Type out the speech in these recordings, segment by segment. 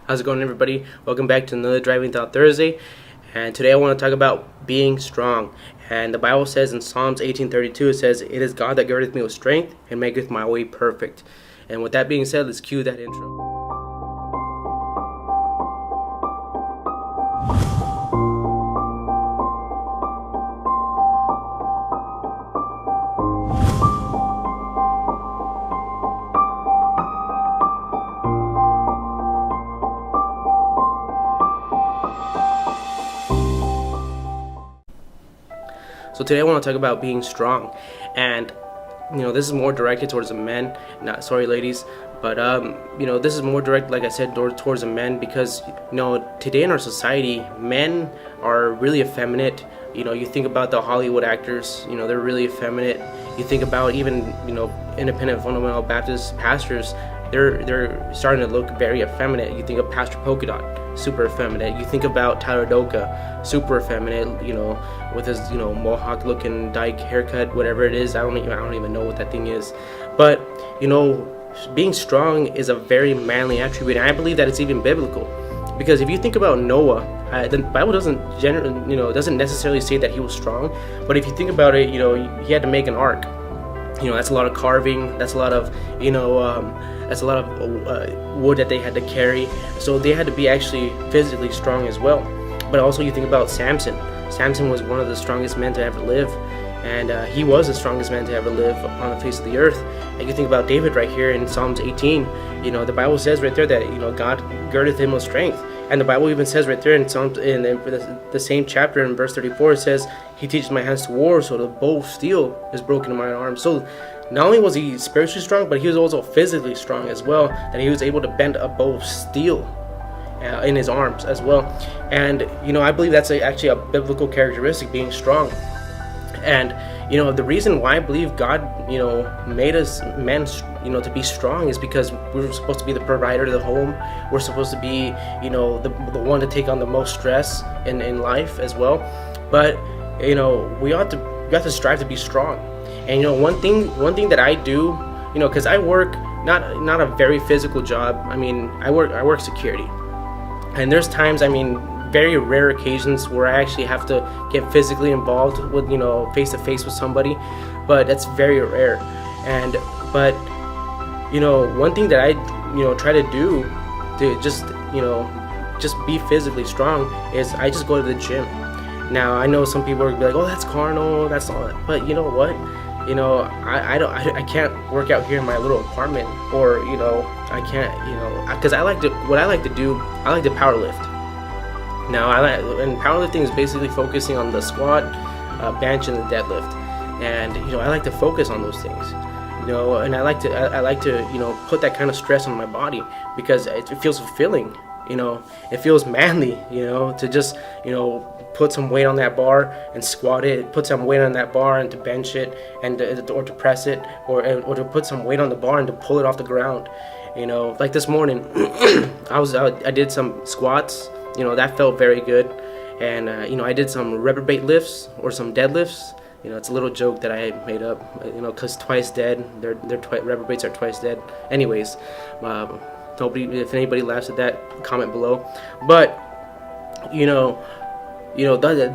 How's it going, everybody? Welcome back to another Driving Thought Thursday. And today I want to talk about being strong. And the Bible says in Psalms 18:32, it says, "It is God that girdeth me with strength and maketh my way perfect." And with that being said, let's cue that intro. So today I want to talk about being strong, and this is more directed towards the men. Not sorry, ladies, but this is more direct, like I said, towards the men because today in our society, men are really effeminate. You think about the Hollywood actors, they're really effeminate. You think about even independent fundamental Baptist pastors, they're starting to look very effeminate. You think of Pastor Polka Dot, super effeminate. You think about Tyler Doka, super effeminate, with his mohawk looking dyke haircut, whatever it is. I don't even know what that thing is. But being strong is a very manly attribute, and I believe that it's even biblical. Because if you think about Noah, the Bible doesn't necessarily say that he was strong, but if you think about it, he had to make an ark. That's a lot of carving. That's a lot of wood that they had to carry. So they had to be actually physically strong as well. But also you think about Samson. Samson was one of the strongest men to ever live, and he was the strongest man to ever live on the face of the earth. And you think about David right here in Psalms 18. The Bible says right there that God girdeth him with strength. And the Bible even says right there in Psalms, in the same chapter in verse 34, it says, "He teaches my hands to war, so the bow of steel is broken in my arms." So not only was he spiritually strong, but he was also physically strong as well, that he was able to bend a bow of steel in his arms as well. And I believe that's actually a biblical characteristic, being strong. And the reason why I believe God made us men to be strong is because we're supposed to be the provider of the home. We're supposed to be the one to take on the most stress in life as well. But we have to strive to be strong. And one thing that I do, because I work not a very physical job. I mean, I work security, and there's times, very rare occasions where I actually have to get physically involved with face to face with somebody, but that's very rare. But one thing that I try to do to just be physically strong is I just go to the gym. Now I know some people are like, "Oh, that's carnal, that's all," but you know what? I can't work out here in my little apartment, or I can't, because I like to do power lift. Now and powerlifting is basically focusing on the squat, bench, and the deadlift, and I like to focus on those things, and I like to put that kind of stress on my body because it feels fulfilling. It feels manly, to just put some weight on that bar and squat it, put some weight on that bar and to bench it, and or to press it, or to put some weight on the bar and to pull it off the ground. Like this morning, I did some squats. That felt very good, and I did some reprobate lifts or some deadlifts. It's a little joke that I made up. Because twice dead, reprobates are twice dead. Anyways, if anybody laughs at that, comment below. But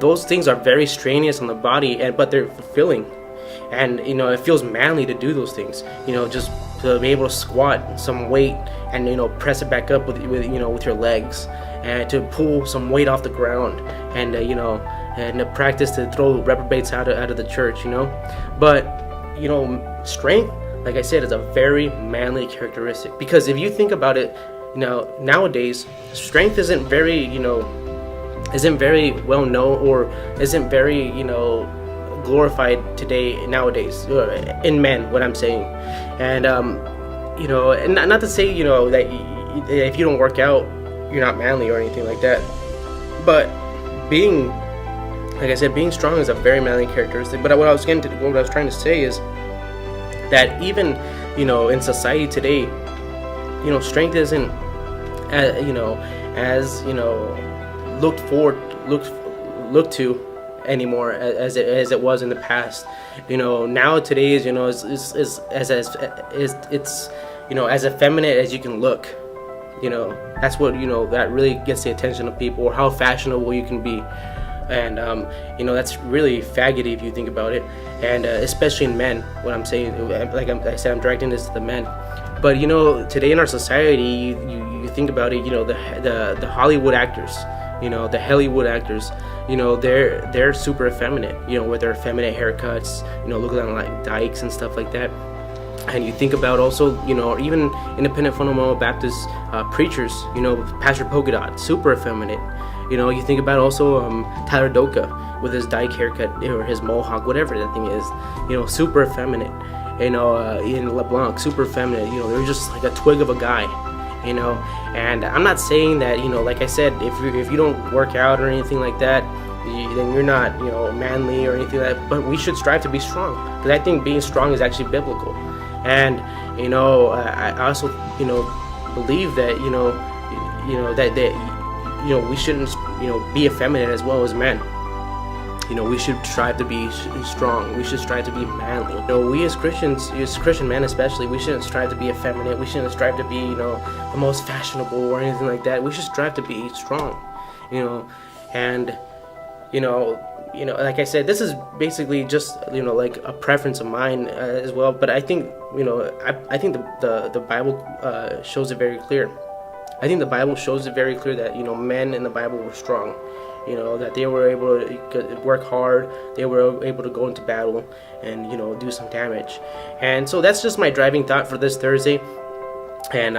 those things are very strenuous on the body, but they're fulfilling, and it feels manly to do those things. Just to be able to squat some weight and press it back up with your legs, and to pull some weight off the ground, and and to practice to throw reprobates out of the church. But strength, like I said, is a very manly characteristic, because if you think about it, nowadays strength isn't very well known, or isn't very glorified nowadays in men, what I'm saying. And and not to say that if you don't work out you're not manly or anything like that, but like I said, being strong is a very manly characteristic. But what I was trying to say is that even in society today, strength isn't as looked to anymore as it was in the past. Now today's it's as effeminate as you can look. that's what, that really gets the attention of people, or how fashionable you can be. And that's really faggoty if you think about it, and especially in men. What I'm saying, like I said, I'm directing this to the men. But today in our society, you think about it, the Hollywood actors, the Hollywood actors, they're super effeminate, with their effeminate haircuts, looking like dykes and stuff like that. And you think about also, even independent fundamental Baptist preachers, Pastor Polka Dot, super effeminate. You think about also Tyler Doka with his dyke haircut or his mohawk, whatever that thing is, super effeminate. Ian LeBlanc, super effeminate. They're just like a twig of a guy. And I'm not saying that, like I said, if you don't work out or anything like that, then you're not, manly or anything like that. But we should strive to be strong, because I think being strong is actually biblical. And I also believe that that we shouldn't be effeminate as well as men. We should strive to be strong. We should strive to be manly. We as Christians, as Christian men especially, we shouldn't strive to be effeminate. We shouldn't strive to be the most fashionable or anything like that. We should strive to be strong. And like I said, this is basically just like a preference of mine as well. But I think I think the Bible shows it very clear. I think the Bible shows it very clear that men in the Bible were strong. That they were able to work hard. They were able to go into battle and do some damage. And so that's just my driving thought for this Thursday. And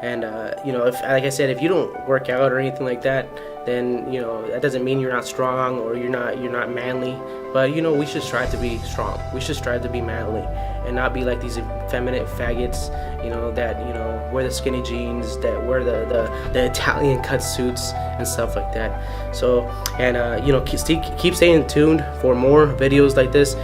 if, like I said, if you don't work out or anything like that, then that doesn't mean you're not strong or you're not manly. But we should strive to be strong. We should strive to be manly and not be like these effeminate faggots, that wear the skinny jeans, that wear the Italian cut suits and stuff like that. So, and keep staying tuned for more videos like this.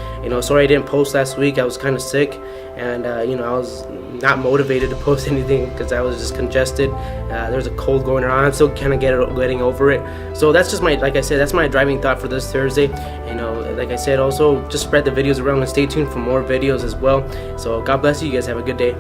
Sorry I didn't post last week. I was kind of sick, and I was not motivated to post anything because I was just congested. There was a cold going around. I'm still kind of getting over it. So that's just like I said, that's my driving thought for this Thursday. Like I said, also just spread the videos around and stay tuned for more videos as well. So God bless you. You guys have a good day.